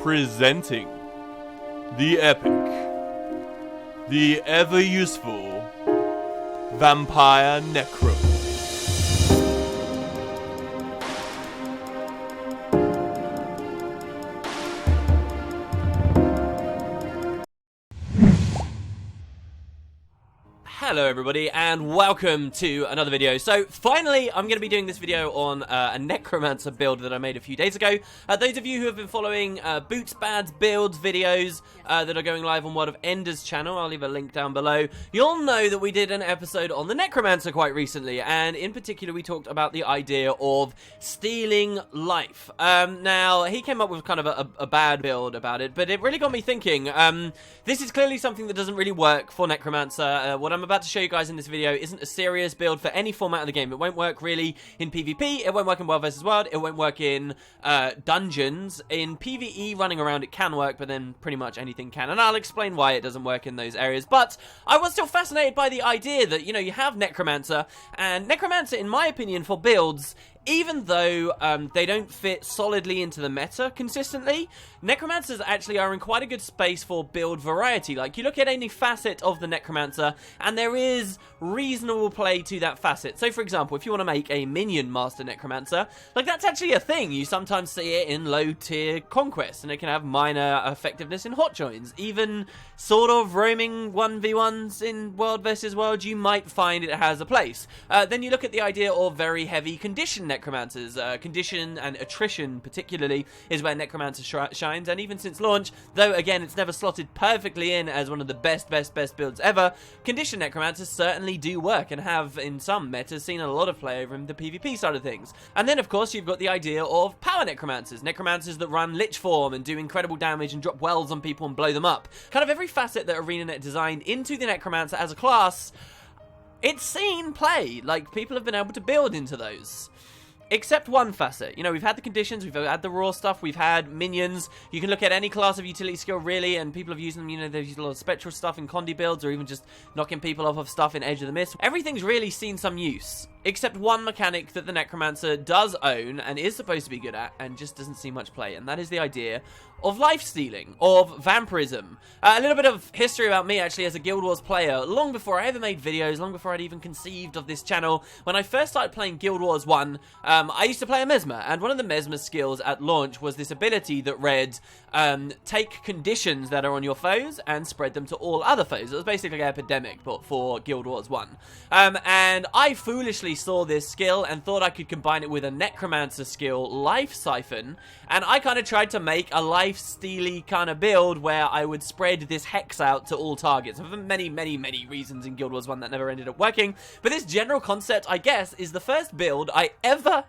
presenting the epic, the ever-useful Vampire Necro. Hello everybody and welcome to another video. So finally I'm going to be doing this video on a Necromancer build that I made a few days ago. Those of you who have been following Boots Bad's builds videos that are going live on World of Ender's channel, I'll leave a link down below, you'll know that we did an episode on the Necromancer quite recently, and in particular we talked about the idea of stealing life. Now he came up with kind of a bad build about it, but it really got me thinking. This is clearly something that doesn't really work for Necromancer. What I'm about to show you guys in this video isn't a serious build for any format of the game. It won't work really in PvP, it won't work in World vs. World, it won't work in dungeons. In PvE, running around it can work, but then pretty much anything can, and I'll explain why it doesn't work in those areas. But I was still fascinated by the idea that, you know, you have Necromancer, and Necromancer, in my opinion, for builds, even though they don't fit solidly into the meta consistently, Necromancers actually are in quite a good space for build variety. Like, you look at any facet of the Necromancer, and there is reasonable play to that facet. So, for example, if you want to make a minion master Necromancer, like, that's actually a thing. You sometimes see it in low-tier conquests, and it can have minor effectiveness in hot joins. Even sort of roaming 1v1s in World vs. World, you might find it has a place. Then you look at the idea of very heavy condition Necromancers. Condition and attrition particularly is where Necromancer shines, and even since launch, though again it's never slotted perfectly in as one of the best builds ever, condition Necromancers certainly do work and have in some metas seen a lot of play over in the PvP side of things. And then of course you've got the idea of power Necromancers, Necromancers that run Lich form and do incredible damage and drop wells on people and blow them up. Kind of every facet that ArenaNet designed into the Necromancer as a class, it's seen play. Like, people have been able to build into those. Except one facet. You know, we've had the conditions, we've had the raw stuff, we've had minions. You can look at any class of utility skill, really, and people have used them. You know, they've used a lot of spectral stuff in Condi builds, or even just knocking people off of stuff in Edge of the Mist. Everything's really seen some use, except one mechanic that the Necromancer does own and is supposed to be good at, and just doesn't see much play, and that is the idea of life stealing, of vampirism. A little bit of history about me, actually, as a Guild Wars player. Long before I ever made videos, long before I'd even conceived of this channel, when I first started playing Guild Wars 1, I used to play a Mesmer, and one of the Mesmer skills at launch was this ability that read, take conditions that are on your foes and spread them to all other foes. It was basically an epidemic, but for Guild Wars 1. And I foolishly saw this skill and thought I could combine it with a Necromancer skill, Life Siphon, and I kind of tried to make a life steely kind of build where I would spread this hex out to all targets. For many reasons in Guild Wars 1 that never ended up working, but this general concept, I guess, is the first build I ever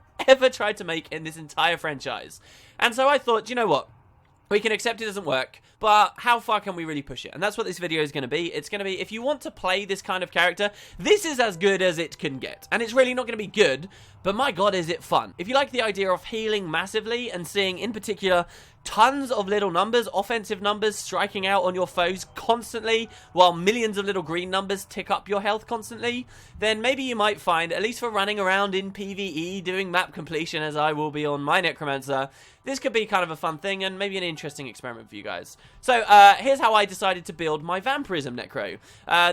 tried to make in this entire franchise. And so I thought, you know what? We can accept it doesn't work, but how far can we really push it? And that's what this video is going to be. It's going to be, if you want to play this kind of character, this is as good as it can get. And it's really not going to be good, but my god, is it fun. If you like the idea of healing massively and seeing, in particular, tons of little numbers, offensive numbers, striking out on your foes constantly, while millions of little green numbers tick up your health constantly, then maybe you might find, at least for running around in PvE, doing map completion, as I will be on my Necromancer, this could be kind of a fun thing and maybe an interesting experiment for you guys. So, here's how I decided to build my Vampirism Necro.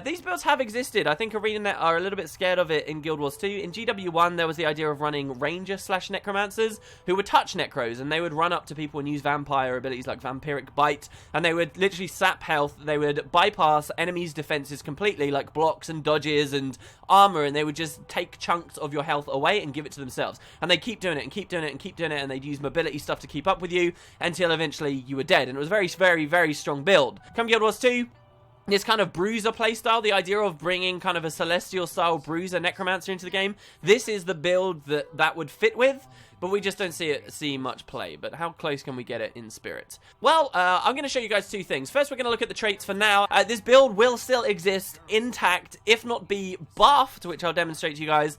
These builds have existed. I think ArenaNet are a little bit scared of it in Guild Wars 2. In GW1, there was the idea of running Ranger/Necromancers who would touch Necros, and they would run up to people and use vampire abilities like Vampiric Bite, and they would literally sap health. They would bypass enemies' defenses completely, like blocks and dodges and armor, and they would just take chunks of your health away and give it to themselves. And they keep doing it and keep doing it and keep doing it, and they'd use mobility stuff to keep up with you until eventually you were dead. And it was a very strong build. Come Guild Wars 2, this kind of bruiser playstyle, the idea of bringing kind of a celestial style bruiser Necromancer into the game, this is the build that would fit with, but we just don't see much play. But how close can we get it in spirit? Well, I'm going to show you guys two things. First, we're going to look at the traits for now. This build will still exist intact, if not be buffed, which I'll demonstrate to you guys,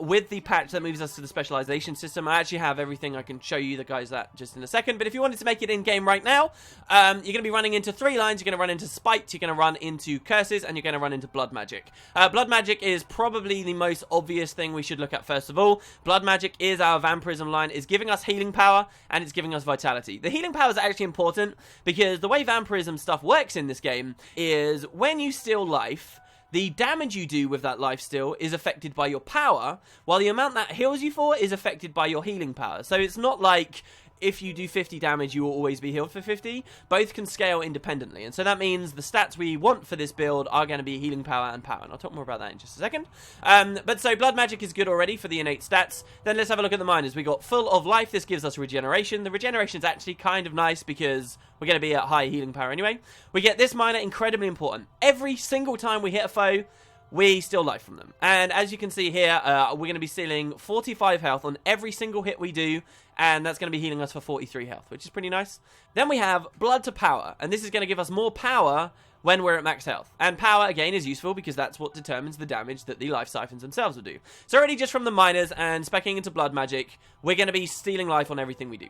with the patch that moves us to the specialization system. I actually have everything. I can show you the guys that just in a second. But if you wanted to make it in-game right now, you're going to be running into 3 lines. You're going to run into Spite, you're going to run into Curses, and you're going to run into Blood Magic. Blood Magic is probably the most obvious thing we should look at first of all. Blood Magic is our Vampiric Vampirism line is giving us healing power, and it's giving us vitality. The healing power is actually important, because the way Vampirism stuff works in this game is when you steal life, the damage you do with that life steal is affected by your power, while the amount that heals you for is affected by your healing power. So it's not like if you do 50 damage, you will always be healed for 50. Both can scale independently. And so that means the stats we want for this build are going to be healing power and power. And I'll talk more about that in just a second. But so blood magic is good already for the innate stats. Then let's have a look at the minors. We got full of life. This gives us regeneration. The regeneration is actually kind of nice because we're going to be at high healing power anyway. We get this minor, incredibly important. Every single time we hit a foe, we steal life from them. And as you can see here, we're going to be stealing 45 health on every single hit we do, and that's going to be healing us for 43 health, which is pretty nice. Then we have blood to power, and this is going to give us more power when we're at max health. And power, again, is useful because that's what determines the damage that the life siphons themselves will do. So already just from the minors and speccing into blood magic, we're going to be stealing life on everything we do.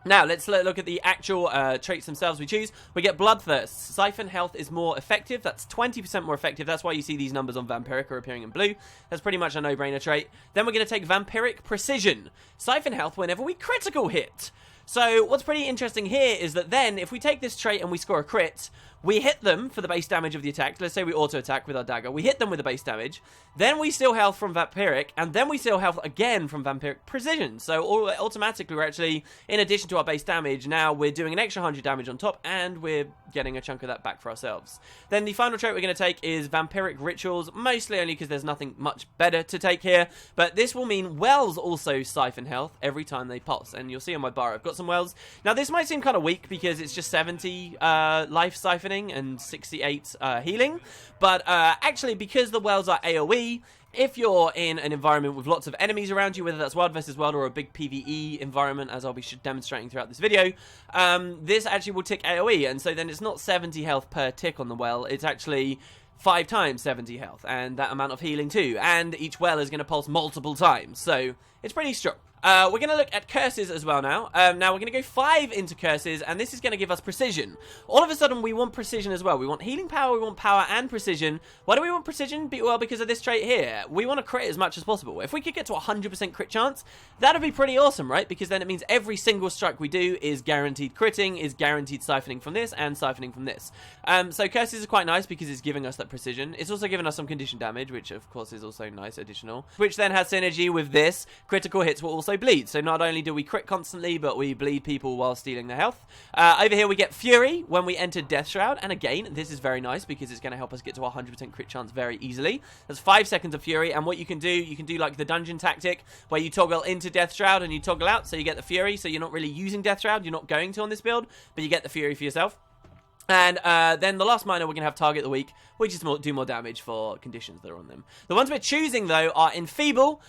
Now, let's look at the actual traits themselves we choose. We get Bloodthirst. Siphon health is more effective. That's 20% more effective. That's why you see these numbers on Vampiric are appearing in blue. That's pretty much a no-brainer trait. Then we're going to take Vampiric Precision. Siphon health whenever we critical hit. So, what's pretty interesting here is that then, if we take this trait and we score a crit, we hit them for the base damage of the attack. Let's say we auto-attack with our dagger. We hit them with the base damage. Then we steal health from Vampiric, and then we steal health again from Vampiric Precision. So, automatically, we're actually, in addition to our base damage, now we're doing an extra 100 damage on top, and we're getting a chunk of that back for ourselves. Then the final trait we're going to take is Vampiric Rituals, mostly only because there's nothing much better to take here. But this will mean wells also siphon health every time they pulse. And you'll see on my bar, I've got some wells. Now, this might seem kind of weak because it's just 70 life siphoning and 68 healing. But actually, because the wells are AoE, if you're in an environment with lots of enemies around you, whether that's world versus world or a big PvE environment, as I'll be demonstrating throughout this video, this actually will tick AoE, and so then it's not 70 health per tick on the well, it's actually 5 times 70 health, and that amount of healing too, and each well is going to pulse multiple times, so it's pretty strong. We're going to look at curses as well now. Now, we're going to go 5 into curses, and this is going to give us precision. All of a sudden, we want precision as well. We want healing power, we want power and precision. Why do we want precision? Well, because of this trait here. We want to crit as much as possible. If we could get to 100% crit chance, that would be pretty awesome, right? Because then it means every single strike we do is guaranteed critting, is guaranteed siphoning from this, and siphoning from this. So curses are quite nice because it's giving us that precision. It's also giving us some condition damage, which of course is also nice additional, which then has synergy with this. Critical hits will also bleed. So not only do we crit constantly, but we bleed people while stealing their health. Over here we get Fury when we enter Death Shroud. And again, this is very nice because it's going to help us get to 100% crit chance very easily. That's 5 seconds of Fury. And what you can do like the dungeon tactic where you toggle into Death Shroud and you toggle out. So you get the Fury. So you're not really using Death Shroud. You're not going to on this build, but you get the Fury for yourself. And then the last minor we're going to have Target of the Week, which is do more damage for conditions that are on them. The ones we're choosing, though, are Enfeeble.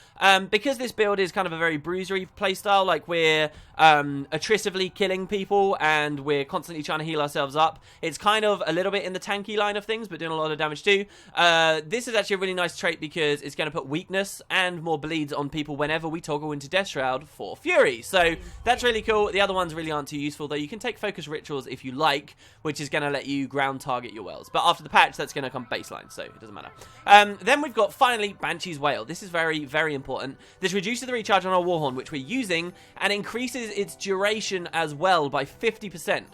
Because this build is kind of a very bruisery playstyle, like we're attritively killing people and we're constantly trying to heal ourselves up. It's kind of a little bit in the tanky line of things, but doing a lot of damage too. This is actually a really nice trait because it's going to put weakness and more bleeds on people whenever we toggle into Death Shroud for Fury. So that's really cool. The other ones really aren't too useful, though. You can take Focus Rituals if you like, which is going to let you ground target your wells. But after the patch, that's going to come baseline, so it doesn't matter. Then we've got, finally, Banshee's Wail. This is very, very important. This reduces the recharge on our Warhorn, which we're using, and increases its duration as well by 50%.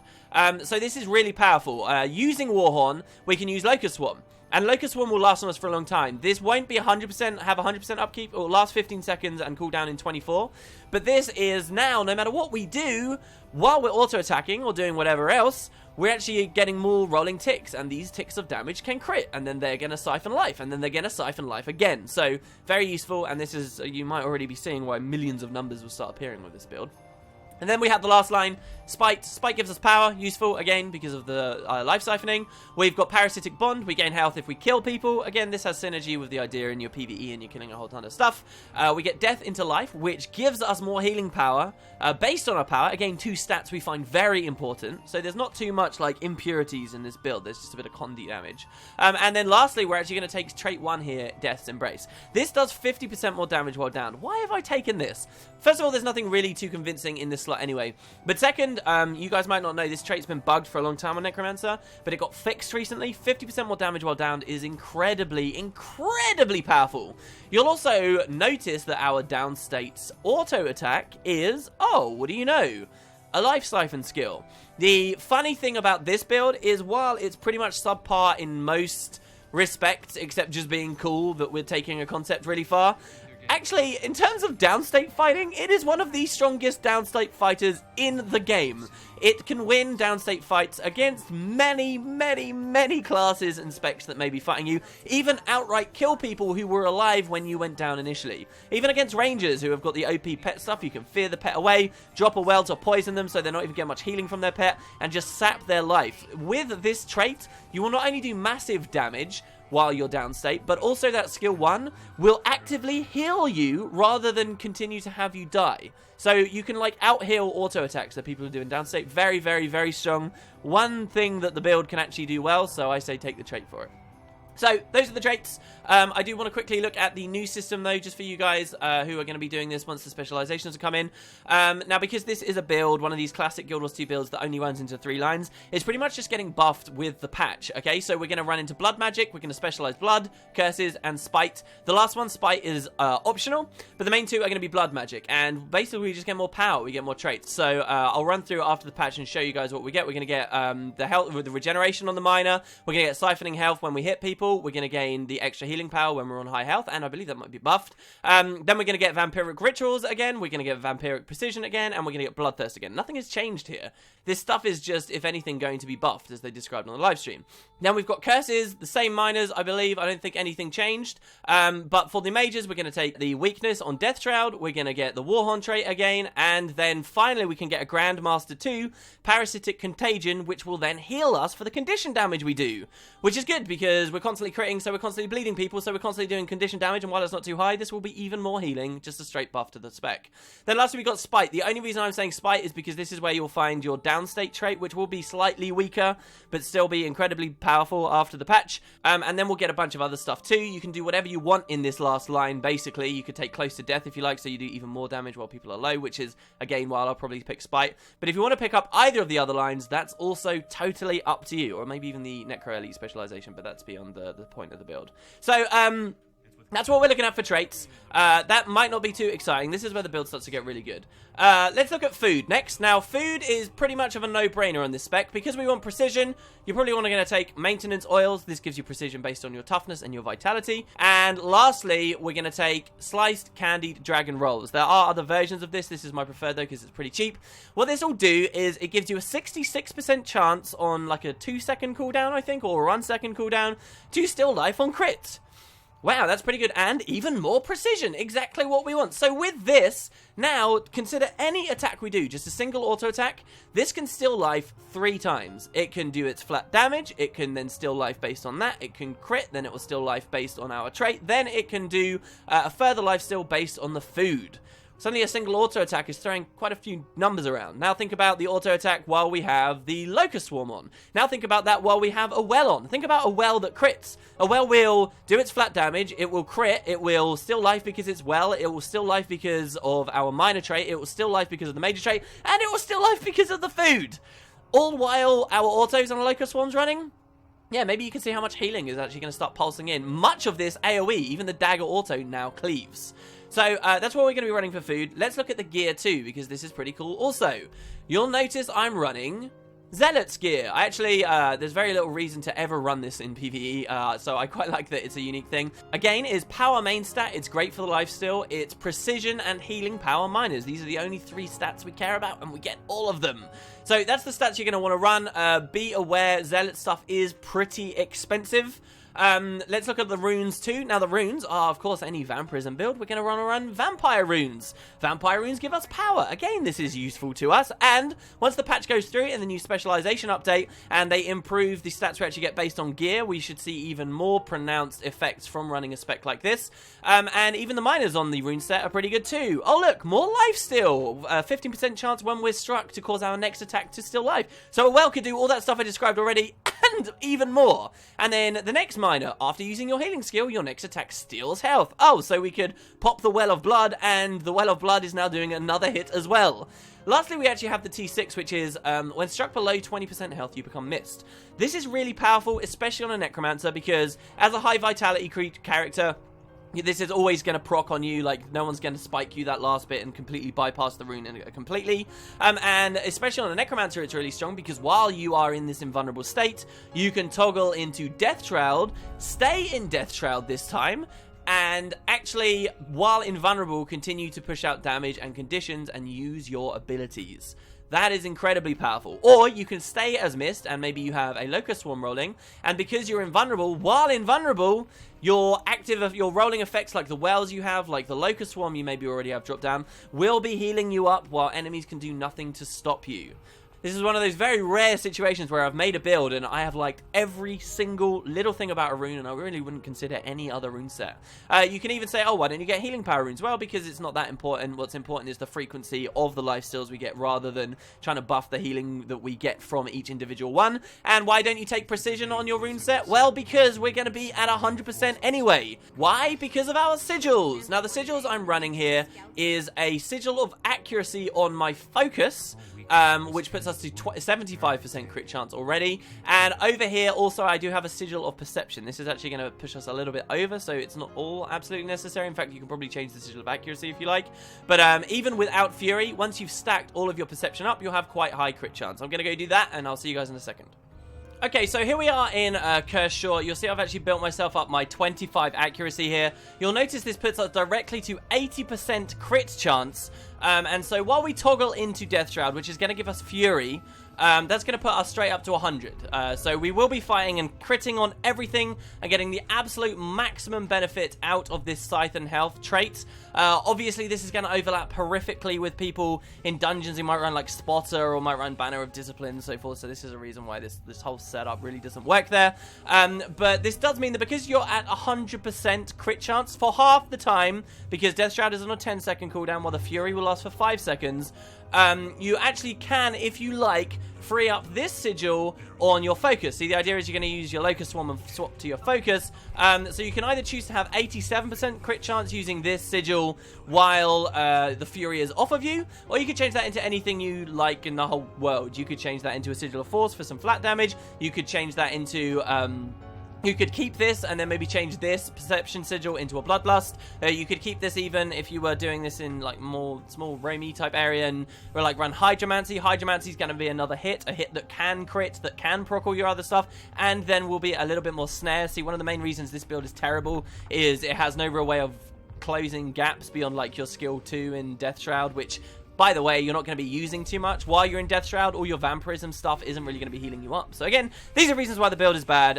So this is really powerful. Using Warhorn, we can use Locust Swarm. And Locust Swarm will last on us for a long time. This won't be 100%, have 100% upkeep. It will last 15 seconds and cool down in 24. But this is now, no matter what we do, while we're auto-attacking or doing whatever else, we're actually getting more rolling ticks. And these ticks of damage can crit. And then they're going to siphon life. And then they're going to siphon life again. So, very useful. And this is, you might already be seeing why millions of numbers will start appearing with this build. And then we have the last line, Spite. Spite gives us power, useful, again, because of the life siphoning. We've got Parasitic Bond. We gain health if we kill people. Again, this has synergy with the idea in your PvE and you're killing a whole ton of stuff. We get Death into Life, which gives us more healing power based on our power. Again, 2 stats we find very important. So there's not too much like impurities in this build. There's just a bit of condi damage. And then lastly, we're actually going to take trait 1 here, Death's Embrace. This does 50% more damage while down. Why have I taken this? First of all, there's nothing really too convincing in this slot anyway. But second, you guys might not know, this trait's been bugged for a long time on Necromancer, but it got fixed recently. 50% more damage while downed is incredibly, incredibly powerful. You'll also notice that our downstate's auto attack is, oh, what do you know? A life siphon skill. The funny thing about this build is while it's pretty much subpar in most respects, except just being cool that we're taking a concept really far, actually, in terms of downstate fighting, it is one of the strongest downstate fighters in the game. It can win downstate fights against many, many, many classes and specs that may be fighting you, even outright kill people who were alive when you went down initially. Even against rangers who have got the OP pet stuff, you can fear the pet away, drop a well to poison them so they're not even getting much healing from their pet, and just sap their life. With this trait, you will not only do massive damage while you're downstate, but also that skill 1 will actively heal you rather than continue to have you die. So you can like out-heal auto attacks that people are doing downstate. Very, very, very strong. One thing that the build can actually do well, so I say take the trait for it. So, those are the traits. I do want to quickly look at the new system, though, just for you guys who are going to be doing this once the specializations come in. Now, because this is a build, one of these classic Guild Wars 2 builds that only runs into 3 lines, it's pretty much just getting buffed with the patch, okay? So, we're going to run into Blood Magic, we're going to specialize Blood, Curses, and Spite. The last one, Spite, is optional, but the main 2 are going to be Blood Magic, and basically we just get more power, we get more traits. So, I'll run through after the patch and show you guys what we get. We're going to get the health with the regeneration on the Miner, we're going to get siphoning health when we hit people, we're going to gain the extra healing power when we're on high health, and I believe that might be buffed. Then we're going to get Vampiric Rituals again, we're going to get Vampiric Precision again, and we're going to get Bloodthirst again. Nothing has changed here. This stuff is just, if anything, going to be buffed, as they described on the live stream. Then we've got Curses, the same miners, I believe. I don't think anything changed. But for the mages, we're going to take the Weakness on Death Shroud, we're going to get the Warhorn trait again, and then finally we can get a Grandmaster 2, Parasitic Contagion, which will then heal us for the condition damage we do. Which is good, because we're constantly critting, so we're constantly bleeding people, so we're constantly doing condition damage, and while it's not too high, this will be even more healing, just a straight buff to the spec. Then lastly, we got Spite. The only reason I'm saying Spite is because this is where you'll find your downstate trait, which will be slightly weaker, but still be incredibly powerful after the patch. And then we'll get a bunch of other stuff too. You can do whatever you want in this last line, basically. You could take Close to Death if you like, so you do even more damage while people are low, which is, again, while I'll probably pick Spite. But if you want to pick up either of the other lines, that's also totally up to you, or maybe even the Necro Elite specialization, but that's beyond the point of the build. So, that's what we're looking at for traits. That might not be too exciting. This is where the build starts to get really good. Let's look at food next. Now, food is pretty much of a no-brainer on this spec. Because we want precision, you're probably going to take maintenance oils. This gives you precision based on your toughness and your vitality. And lastly, we're going to take sliced candied dragon rolls. There are other versions of this. This is my preferred, though, because it's pretty cheap. What this will do is it gives you a 66% chance on like a 2-second cooldown, I think, or a 1-second cooldown to still life on crits. Wow, that's pretty good, and even more precision, exactly what we want. So with this, now, consider any attack we do, just a single auto attack, this can still life 3 times. It can do its flat damage, it can then still life based on that, it can crit, then it will still life based on our trait, then it can do a further life still based on the food. Suddenly a single auto attack is throwing quite a few numbers around. Now think about the auto attack while we have the Locust Swarm on. Now think about that while we have a well on. Think about a well that crits. A well will do its flat damage, it will crit, it will still life because it's well, it will still life because of our minor trait, it will still life because of the major trait, and it will still life because of the food. All while our autos on a Locust Swarm's running. Yeah, maybe you can see how much healing is actually going to start pulsing in. Much of this AoE, even the dagger auto, now cleaves. So, that's what we're going to be running for food. Let's look at the gear too, because this is pretty cool. Also, you'll notice I'm running Zealot's gear. I actually, there's very little reason to ever run this in PvE, so I quite like that it's a unique thing. Again, it is power main stat, it's great for the lifesteal, it's precision and healing power miners. These are the only 3 stats we care about, and we get all of them. So that's the stats you're going to want to run. Be aware, Zealot stuff is pretty expensive. Let's look at the runes too. Now the runes are, of course, any vampirism build. We're going to run vampire runes. Vampire runes give us power. Again, this is useful to us. And once the patch goes through in the new specialization update and they improve the stats we actually get based on gear, we should see even more pronounced effects from running a spec like this. And even the miners on the rune set are pretty good too. Oh look, more life still. 15% chance when we're struck to cause our next attack to still life. So a well could do all that stuff I described already and even more. And then the next miner, after using your healing skill, your next attack steals health. Oh, so we could pop the Well of Blood, and the Well of Blood is now doing another hit as well. Lastly, we actually have the T6, which is when struck below 20% health, you become mist. This is really powerful, especially on a Necromancer, because as a high vitality character, this is always going to proc on you. Like, no one's going to spike you that last bit and completely bypass the rune completely. And especially on a Necromancer, it's really strong because while you are in this invulnerable state, you can toggle into Death Shroud, stay in Death Shroud this time, and actually, while invulnerable, continue to push out damage and conditions and use your abilities. That is incredibly powerful. Or you can stay as Mist, and maybe you have a Locust Swarm rolling, and because you're invulnerable, while invulnerable, your rolling effects like the wells you have, like the Locust Swarm you maybe already have dropped down, will be healing you up while enemies can do nothing to stop you. This is one of those very rare situations where I've made a build and I have liked every single little thing about a rune, and I really wouldn't consider any other rune set. You can even say, oh, why don't you get healing power runes? Well, because it's not that important. What's important is the frequency of the life steals we get rather than trying to buff the healing that we get from each individual one. And why don't you take precision on your rune set? Well, because we're going to be at 100% anyway. Why? Because of our sigils. Now, the sigils I'm running here is a sigil of accuracy on my focus, which puts us to 75% crit chance already. And over here, also, I do have a sigil of perception. This is actually going to push us a little bit over, so it's not all absolutely necessary. In fact, you can probably change the sigil of accuracy if you like. But even without Fury, once you've stacked all of your perception up, you'll have quite high crit chance. I'm going to go do that, and I'll see you guys in a second. Okay, so here we are in Cursed Shore. You'll see I've actually built myself up my 25 accuracy here. You'll notice this puts us directly to 80% crit chance. And so while we toggle into Death Shroud, which is going to give us Fury, that's going to put us straight up to 100. So we will be fighting and critting on everything and getting the absolute maximum benefit out of this Scythe health trait. Obviously, this is going to overlap horrifically with people in dungeons who might run like Spotter or might run Banner of Discipline and so forth. So this is a reason why this whole setup really doesn't work there. But this does mean that because you're at 100% crit chance for half the time, because Death Shroud is on a 10-second cooldown while the Fury will last for 5 seconds, you actually can, if you like, free up this sigil on your focus. See, the idea is you're going to use your Locust Swarm and swap to your focus. So you can either choose to have 87% crit chance using this sigil while the Fury is off of you, or you could change that into anything you like in the whole world. You could change that into a Sigil of Force for some flat damage. You could change that into you could keep this and then maybe change this Perception Sigil into a Bloodlust. You could keep this even if you were doing this in like more small roamy type area and like run Hydromancy. Hydromancy is going to be another hit, a hit that can crit, that can proc all your other stuff, and then will be a little bit more snare. See, one of the main reasons this build is terrible is it has no real way of closing gaps beyond like your skill 2 in Death Shroud, which, by the way, you're not going to be using too much while you're in Death Shroud. All your vampirism stuff isn't really going to be healing you up. So again, these are reasons why the build is bad.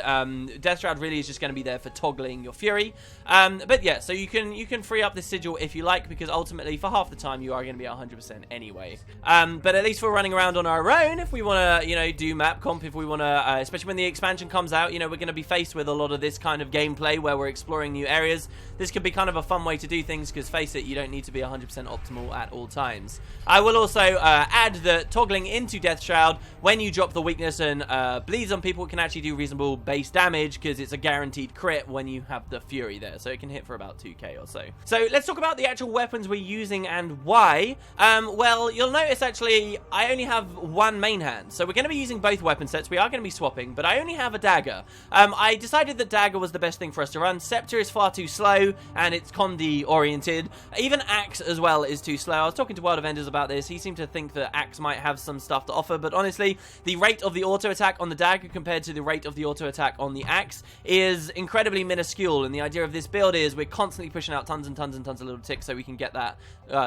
Death Shroud really is just going to be there for toggling your Fury. But yeah, so you can free up this sigil if you like, because ultimately for half the time you are going to be at 100% anyway. But at least we're running around on our own. If we want to, you know, do map comp, if we want to, especially when the expansion comes out, you know, we're going to be faced with a lot of this kind of gameplay where we're exploring new areas. This could be kind of a fun way to do things, because face it, you don't need to be 100% optimal at all times. I will also add that toggling into Death Shroud, when you drop the weakness and bleeds on people, can actually do reasonable base damage, because it's a guaranteed crit when you have the Fury there, so it can hit for about 2k or so. So let's talk about the actual weapons we're using and why. Well, you'll notice actually I only have one main hand, so we're going to be using both weapon sets. We are going to be swapping, but I only have a dagger. I decided that dagger was the best thing for us to run. Scepter is far too slow, and it's Condi oriented. Even Axe as well is too slow. I was talking to World of Enders about this. He seemed to think that Axe might have some stuff to offer, but honestly, the rate of the auto attack on the dagger compared to the rate of the auto attack on the Axe is incredibly minuscule, and the idea of this build is we're constantly pushing out tons and tons and tons of little ticks so we can get that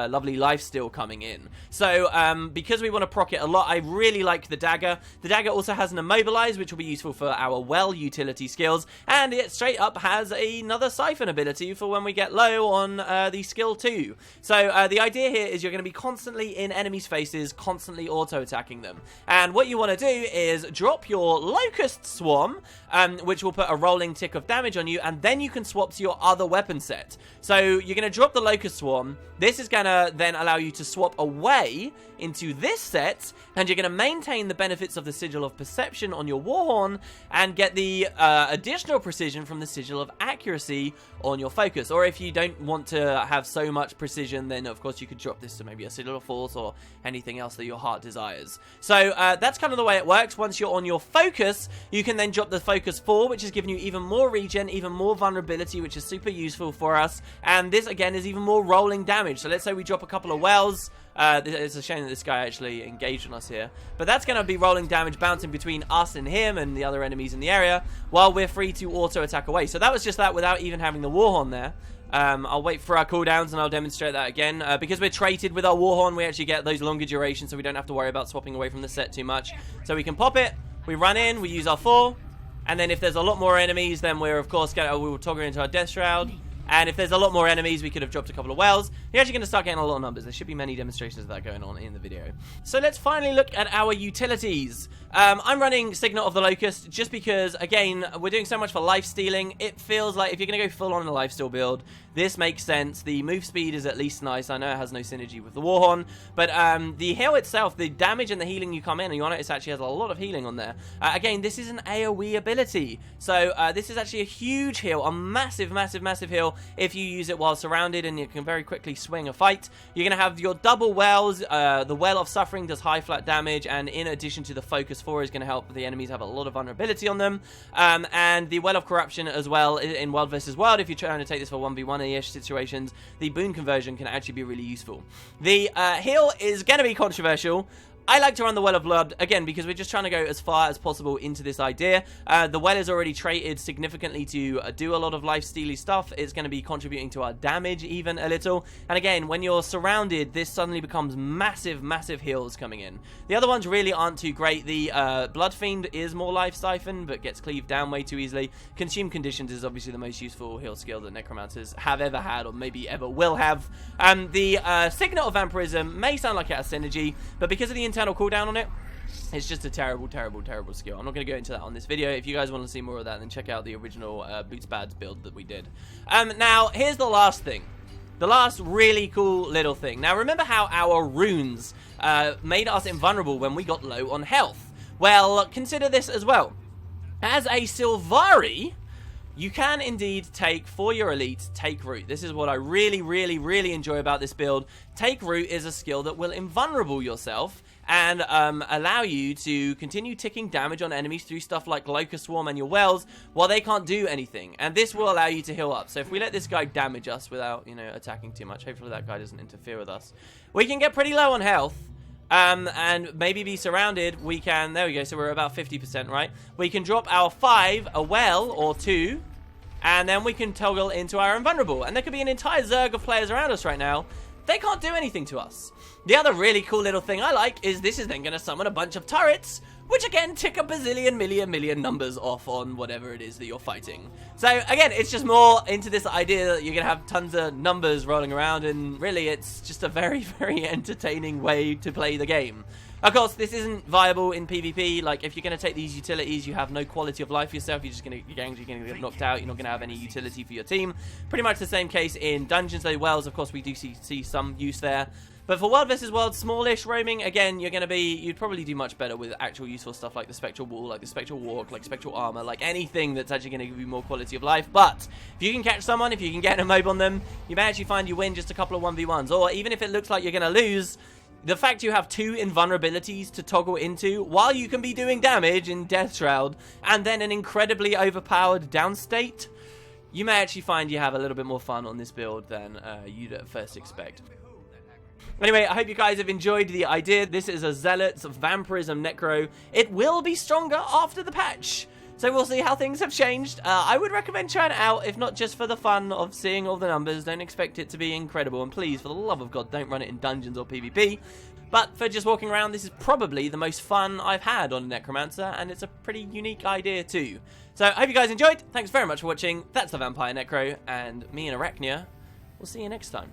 lovely lifesteal coming in. So because we want to proc it a lot, I really like the dagger. The dagger also has an immobilize, which will be useful for our well utility skills, and it straight up has another siphon ability for when we get low on the skill 2. So the idea here is you're going to be constantly in enemies' faces, constantly auto-attacking them. And what you want to do is drop your Locust Swarm, which will put a rolling tick of damage on you, and then you can swap to your other weapon set. So you're going to drop the Locust Swarm. This is going to then allow you to swap away into this set, and you're going to maintain the benefits of the Sigil of Perception on your Warhorn and get the additional precision from the Sigil of Accuracy on your focus. Or if you don't want to have so much precision, then of course you could drop this to maybe a Sigil Citadel of Force or anything else that your heart desires. So that's kind of the way it works. Once you're on your focus, you can then drop the focus 4, which is giving you even more regen, even more vulnerability, which is super useful for us. And this, again, is even more rolling damage. So let's say we drop a couple of wells. It's a shame that this guy actually engaged on us here. But that's going to be rolling damage bouncing between us and him and the other enemies in the area while we're free to auto-attack away. So that was just that without even having the Warhorn there. I'll wait for our cooldowns and I'll demonstrate that again. Because we're traded with our Warhorn, we actually get those longer durations, so we don't have to worry about swapping away from the set too much. So we can pop it, we run in, we use our 4, and then if there's a lot more enemies, then we're, of course, we'll toggle into our Death Shroud. And if there's a lot more enemies, we could have dropped a couple of wells. You're actually going to start getting a lot of numbers. There should be many demonstrations of that going on in the video. So let's finally look at our utilities. I'm running Signal of the Locust just because, again, we're doing so much for life stealing. It feels like if you're going to go full on in a lifesteal build, this makes sense. The move speed is at least nice. I know it has no synergy with the Warhorn, but the heal itself, the damage and the healing you come in, and you notice actually has a lot of healing on there. Again, this is an AoE ability, so this is actually a huge heal, a massive, massive, massive heal if you use it while surrounded, and you can very quickly swing a fight. You're going to have your double wells. The Well of Suffering does high flat damage, and in addition to the Focus 4 is going to help the enemies have a lot of vulnerability on them. And the Well of Corruption as well in World vs. World, if you're trying to take this for 1v1-ish situations, the boon conversion can actually be really useful. The heal is going to be controversial. I like to run the Well of Blood, again, because we're just trying to go as far as possible into this idea. The Well is already traded significantly to do a lot of life-stealy stuff. It's going to be contributing to our damage even a little. And again, when you're surrounded, this suddenly becomes massive, massive heals coming in. The other ones really aren't too great. The Blood Fiend is more life siphon, but gets cleaved down way too easily. Consume Conditions is obviously the most useful heal skill that Necromancers have ever had, or maybe ever will have. The Signal of Vampirism may sound like it has synergy, but because of the internal cooldown on it, it's just a terrible, terrible, terrible skill. I'm not going to go into that on this video. If you guys want to see more of that, then check out the original Boots Bads build that we did. Now, here's the last thing. The last really cool little thing. Now, remember how our runes made us invulnerable when we got low on health? Well, consider this as well. As a Sylvari, you can indeed take, for your elite, Take Root. This is what I really, really, really enjoy about this build. Take Root is a skill that will invulnerable yourself and allow you to continue ticking damage on enemies through stuff like Locust Swarm and your wells while they can't do anything. And this will allow you to heal up. So if we let this guy damage us without, attacking too much, hopefully that guy doesn't interfere with us, we can get pretty low on health. And maybe be surrounded. We can, there we go, so we're about 50%, right? We can drop our 5, a well, or 2, and then we can toggle into our invulnerable. And there could be an entire zerg of players around us right now. They can't do anything to us. The other really cool little thing I like is this is then going to summon a bunch of turrets, which again tick a bazillion, million numbers off on whatever it is that you're fighting. So again, it's just more into this idea that you're going to have tons of numbers rolling around, and really it's just a very, very entertaining way to play the game. Of course, this isn't viable in PvP. Like, if you're going to take these utilities, you have no quality of life yourself. You're going to get knocked out. You're not going to have any utility for your team. Pretty much the same case in dungeons, though wells, of course, we do see some use there. But for World vs. World, smallish roaming, again, you'd probably do much better with actual useful stuff like the Spectral Wall, like the Spectral Walk, like Spectral Armor, like anything that's actually going to give you more quality of life. But if you can catch someone, if you can get a mob on them, you may actually find you win just a couple of 1v1s. Or even if it looks like you're going to lose, the fact you have 2 invulnerabilities to toggle into while you can be doing damage in Death Shroud and then an incredibly overpowered downstate, you may actually find you have a little bit more fun on this build than you'd at first expect. Anyway, I hope you guys have enjoyed the idea. This is a Zealot's Vampirism Necro. It will be stronger after the patch. So we'll see how things have changed. I would recommend trying it out, if not just for the fun of seeing all the numbers. Don't expect it to be incredible. And please, for the love of God, don't run it in dungeons or PvP. But for just walking around, this is probably the most fun I've had on Necromancer. And it's a pretty unique idea too. So I hope you guys enjoyed. Thanks very much for watching. That's the Vampire Necro. And me and Arachnia. We'll see you next time.